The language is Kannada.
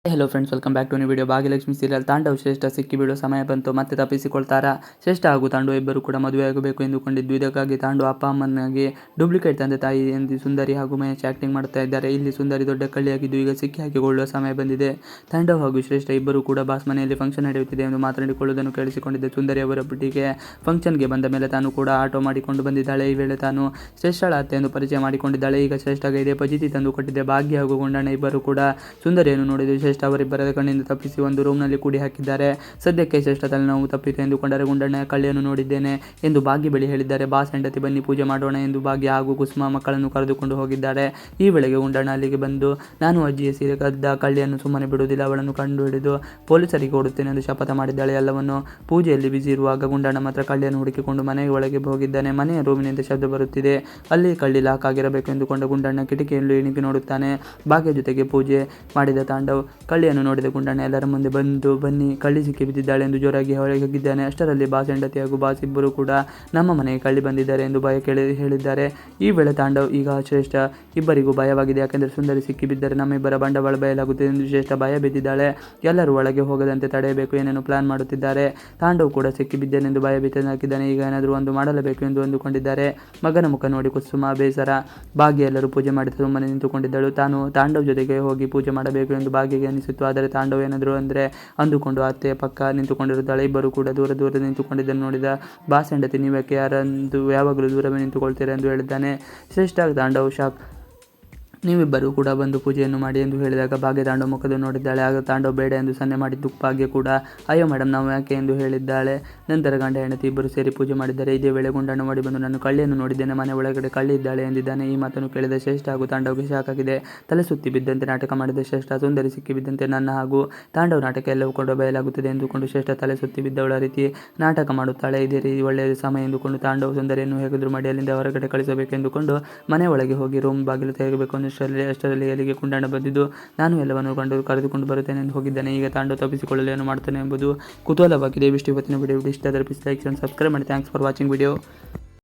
Hello friends, welcome back to new video. Bhagyalakshmi serial Tandav Shreshta ಸಿಕ್ಕಿ ಬೀಳೋ ಸಮಯ ಬಂತು. ಮತ್ತೆ ತಪ್ಪಿಸಿಕೊಳ್ತಾರಾ? ಶ್ರೇಷ್ಠ ಹಾಗೂ ತಾಂಡವ್ ಇಬ್ಬರು ಕೂಡ ಮದುವೆಯಾಗಬೇಕು ಎಂದುಕೊಂಡಿದ್ದು, ಇದಕ್ಕಾಗಿ ತಾಂಡವ್ ಅಪ್ಪ ಅಮ್ಮನಿಗೆ ಡೂಪ್ಲಿಕೇಟ್ ತಂದೆ ತಾಯಿ ಎಂದು ಸುಂದರಿ ಹಾಗೂ ಮಹೇಶ್ ಆಕ್ಟಿಂಗ್ ಮಾಡ್ತಾ ಇದ್ದಾರೆ. ಇಲ್ಲಿ ಸುಂದರಿ ದೊಡ್ಡ ಕಳ್ಳಿಯಾಗಿದ್ದು ಈಗ ಸಿಕ್ಕಿ ಹಾಕಿಕೊಳ್ಳುವ ಸಮಯ ಬಂದಿದೆ. ತಾಂಡವ್ ಹಾಗೂ ಶ್ರೇಷ್ಠ ಇಬ್ಬರು ಕೂಡ ಬಾಸ್ ಮನೆಯಲ್ಲಿ ಫಂಕ್ಷನ್ ನಡೆಯುತ್ತಿದೆ ಎಂದು ಮಾತನಾಡಿಕೊಳ್ಳುವುದನ್ನು ಕೇಳಿಸಿಕೊಂಡಿದ್ದ ಸುಂದರಿ ಅವರ ಒಟ್ಟಿಗೆ ಫಂಕ್ಷನ್ಗೆ ಬಂದ ಮೇಲೆ ತಾನು ಕೂಡ ಆಟೋ ಮಾಡಿಕೊಂಡು ಬಂದಿದ್ದಾಳೆ. ಈ ವೇಳೆ ತಾನು ಶ್ರೇಷ್ಠಳ ಅತ್ತೆ ಎಂದು ಪರಿಚಯ ಮಾಡಿಕೊಂಡಿದ್ದಾಳೆ. ಈಗ ಶ್ರೇಷ್ಠಗೆ ಇದೇ ಪಜಿತಿ ತಂದು ಕೊಟ್ಟಿದ್ದೆ. ಭಾಗ್ಯ ಹಾಗೂ ಗುಂಡಣ್ಣ ಇಬ್ಬರು ಕೂಡ ಸುಂದರಿಯನ್ನು ನೋಡಿದ್ದು ಶ್ರೇಷ್ಠ ಅವರಿಬ್ಬರ ಕಣ್ಣಿಂದ ತಪ್ಪಿಸಿ ಒಂದು ರೂಮ್ನಲ್ಲಿ ಕೂಡಿ ಹಾಕಿದ್ದಾರೆ. ಸದ್ಯಕ್ಕೆ ಶ್ರೇಷ್ಠ ತಲೆನೋವು ತಪ್ಪಿತು ಎಂದುಕೊಂಡರೆ ಗುಂಡಣ್ಣ ಕಳ್ಳಿಯನ್ನು ನೋಡಿದ್ದೇನೆ ಎಂದು ಭಾಗ್ಯ ಬಳಿ ಹೇಳಿದ್ದಾರೆ. ಬಾಸ್ ಹೆಂಡತಿ ಬನ್ನಿ ಪೂಜೆ ಮಾಡೋಣ ಎಂದು ಭಾಗ್ಯ ಹಾಗೂ ಕುಸುಮ ಮಕ್ಕಳನ್ನು ಕರೆದುಕೊಂಡು ಹೋಗಿದ್ದಾರೆ. ಈ ವೇಳೆಗೆ ಗುಂಡಣ್ಣ ಅಲ್ಲಿಗೆ ಬಂದು ನಾನು ಅಜ್ಜಿಯ ಸೀರೆ ಕದ್ದ ಕಳ್ಳಿಯನ್ನು ಸುಮ್ಮನೆ ಬಿಡುವುದಿಲ್ಲ, ಅವಳನ್ನು ಕಂಡು ಹಿಡಿದು ಪೊಲೀಸರಿಗೆ ಕೊಡುತ್ತೇನೆ ಎಂದು ಶಪಥ ಮಾಡಿದ್ದಾಳೆ. ಎಲ್ಲವನ್ನು ಪೂಜೆಯಲ್ಲಿ ಬಿಸಿ ಇರುವಾಗ ಗುಂಡಣ್ಣ ಮಾತ್ರ ಕಳ್ಳಿಯನ್ನು ಹುಡುಕಿಕೊಂಡು ಮನೆಯ ಒಳಗೆ ಹೋಗಿದ್ದಾನೆ. ಮನೆಯ ರೂಮಿನಿಂದ ಶಬ್ದ ಬರುತ್ತಿದೆ. ಅಲ್ಲಿ ಕಳ್ಳಿ ಲಾಕ್ ಆಗಿರಬೇಕು ಎಂದುಕೊಂಡ ಗುಂಡಣ್ಣ ಕಿಟಕಿಯಲ್ಲಿ ಇಣುಕಿ ನೋಡುತ್ತಾನೆ. ಭಾಗ್ಯ ಜೊತೆಗೆ ಪೂಜೆ ಮಾಡಿದ ತಾಂಡವ್ ಕಳ್ಳಿಯನ್ನು ನೋಡಿದ ಗುಂಡಣ್ಣ ಎಲ್ಲರ ಮುಂದೆ ಬಂದು ಬನ್ನಿ ಕಳ್ಳಿ ಸಿಕ್ಕಿ ಬಿದ್ದಿದ್ದಾಳೆ ಎಂದು ಜೋರಾಗಿ ಹೋಗಿದ್ದಾನೆ. ಅಷ್ಟರಲ್ಲಿ ಬಾಸ್ ಹೆಂಡತಿ ಹಾಗೂ ಬಾಸ್ ಇಬ್ಬರು ಕೂಡ ನಮ್ಮ ಮನೆಗೆ ಕಳ್ಳಿ ಬಂದಿದ್ದಾರೆ ಎಂದು ಭಯ ಹೇಳಿದ್ದಾರೆ. ಈ ವೇಳೆ ತಾಂಡವ್ ಈಗ ಶ್ರೇಷ್ಠ ಇಬ್ಬರಿಗೂ ಭಯವಾಗಿದೆ. ಯಾಕೆಂದರೆ ಸುಂದರಿ ಸಿಕ್ಕಿ ಬಿದ್ದರೆ ನಮ್ಮಿಬ್ಬರ ಬಂಡವಾಳ ಬಯಲಾಗುತ್ತದೆ ಎಂದು ಶ್ರೇಷ್ಠ ಭಯ ಬಿದ್ದಿದ್ದಾಳೆ. ಎಲ್ಲರೂ ಒಳಗೆ ಹೋಗದಂತೆ ತಡೆಯಬೇಕು, ಏನೇನು ಪ್ಲಾನ್ ಮಾಡುತ್ತಿದ್ದಾರೆ. ತಾಂಡವ್ ಕೂಡ ಸಿಕ್ಕಿ ಬಿದ್ದೇನೆಂದು ಭಯ ಬಿದ್ದಾಗಿದ್ದಾನೆ. ಈಗ ಏನಾದರೂ ಒಂದು ಮಾಡಲೇಬೇಕು ಎಂದು ಅಂದುಕೊಂಡಿದ್ದಾರೆ. ಮಗನ ಮುಖ ನೋಡಿ ಕುಸುಮ ಬೇಸರ. ಭಾಗ್ಯ ಎಲ್ಲರೂ ಪೂಜೆ ಮಾಡಿ ಸುಮ್ಮನೆ ನಿಂತುಕೊಂಡಿದ್ದಳು. ತಾನು ತಾಂಡವ್ ಜೊತೆಗೆ ಹೋಗಿ ಪೂಜೆ ಮಾಡಬೇಕು ಎಂದು ಭಾಗ್ಯಗೆ ಅನಿಸಿತು. ಆದರೆ ತಾಂಡವ್ ಏನಾದರೂ ಅಂದರೆ ಅಂದುಕೊಂಡು ಅತ್ತೆಯ ಪಕ್ಕ ನಿಂತುಕೊಂಡಿರುತ್ತಾಳೆ. ಇಬ್ಬರು ಕೂಡ ದೂರ ನಿಂತುಕೊಂಡಿದ್ದನ್ನು ನೋಡಿದ ಬಾಸ್ ಹೆಂಡತಿ ನೀವ್ಯಾಕೆ ಯಾರಂದು ಯಾವಾಗಲೂ ದೂರವೇ ನಿಂತುಕೊಳ್ತೀರಾ ಎಂದು ಹೇಳಿದ್ದಾನೆ. ಶ್ರೇಷ್ಠ ತಾಂಡವ್ ಶಾಕ್. ನೀವಿಬ್ಬರು ಕೂಡ ಬಂದು ಪೂಜೆಯನ್ನು ಮಾಡಿ ಎಂದು ಹೇಳಿದಾಗ ಭಾಗ್ಯ ತಾಂಡವ್ ಮುಖದ ನೋಡಿದ್ದಾಳೆ. ಆಗ ತಾಂಡವ್ ಬೇಡ ಎಂದು ಸನ್ನೆ ಮಾಡಿದ್ದು ಭಾಗ್ಯ ಕೂಡ ಅಯ್ಯೋ ಮೇಡಮ್ ನಾವು ಯಾಕೆ ಎಂದು ಹೇಳಿದ್ದಾಳೆ. ನಂತರ ಗಂಡ ಹೆಂಡತಿ ಇಬ್ಬರು ಸೇರಿ ಪೂಜೆ ಮಾಡಿದ್ದಾರೆ. ಇದೇ ವೇಳೆ ಗುಂಡಣ್ಣ ಮಾಡಿ ಬಂದು ನಾನು ಕಳ್ಳಿಯನ್ನು ನೋಡಿದ್ದೇನೆ, ಮನೆ ಒಳಗಡೆ ಕಳ್ಳಿ ಇದ್ದಾಳೆ ಎಂದಿದ್ದಾನೆ. ಈ ಮಾತನ್ನು ಕೇಳಿದ ಶ್ರೇಷ್ಠ ಹಾಗೂ ತಾಂಡವ್ಗೆ ಶಾಕ್ ಆಗಿದೆ. ತಲೆ ಸುತ್ತಿ ಬಿದ್ದಂತೆ ನಾಟಕ ಮಾಡಿದ ಶ್ರೇಷ್ಠ ಸುಂದರಿ ಸಿಕ್ಕಿ ಬಿದ್ದಂತೆ ನನ್ನ ಹಾಗೂ ತಾಂಡವ್ ನಾಟಕ ಎಲ್ಲವೂ ಕೊಂಡು ಬಯಲಾಗುತ್ತದೆ ಎಂದುಕೊಂಡು ಶ್ರೇಷ್ಠ ತಲೆ ಸುತ್ತಿ ಬಿದ್ದವಳ ರೀತಿ ನಾಟಕ ಮಾಡುತ್ತಾಳೆ. ಇದೇ ರೀತಿ ಒಳ್ಳೆಯ ಸಮಯ ಎಂದುಕೊಂಡು ತಾಂಡವ್ ಸುಂದರಿಯನ್ನು ಹೇಗಾದರೂ ಮಾಡಿ ಅಲ್ಲಿಂದ ಹೊರಗಡೆ ಕಳಿಸಬೇಕು ಎಂದುಕೊಂಡು ಮನೆ ಒಳಗೆ ಹೋಗಿ ರೂಮ್ ಬಾಗಿಲು ತೆಗೆಯಬೇಕು. ಅಷ್ಟರಲ್ಲಿ ಅಲ್ಲಿಗೆ ಗುಂಡಣ್ಣ ಬಂದಿದ್ದು ನಾನು ಎಲ್ಲವನ್ನು ಕರೆದುಕೊಂಡು ಬರುತ್ತೇನೆ ಎಂದು ಹೋಗಿದ್ದಾನೆ. ಈಗ ತಾಂಡವ್ ತಪ್ಪಿಸಿಕೊಳ್ಳಲು ಏನು ಮಾಡ್ತಾನೆ ಎಂಬುದು ಕುತೂಹಲವಾಗಿದೆ. ಇಷ್ಟು ಇವತ್ತಿನ ವಿಡಿಯೋ ಇಷ್ಟ ಆದರೆ ಪ್ಲೀಸ್ ಲೈಕ್ ಅಂಡ್ ಸಬ್ಸ್ಕ್ರೈಬ್ ಮಾಡಿ. Thanks for watching video.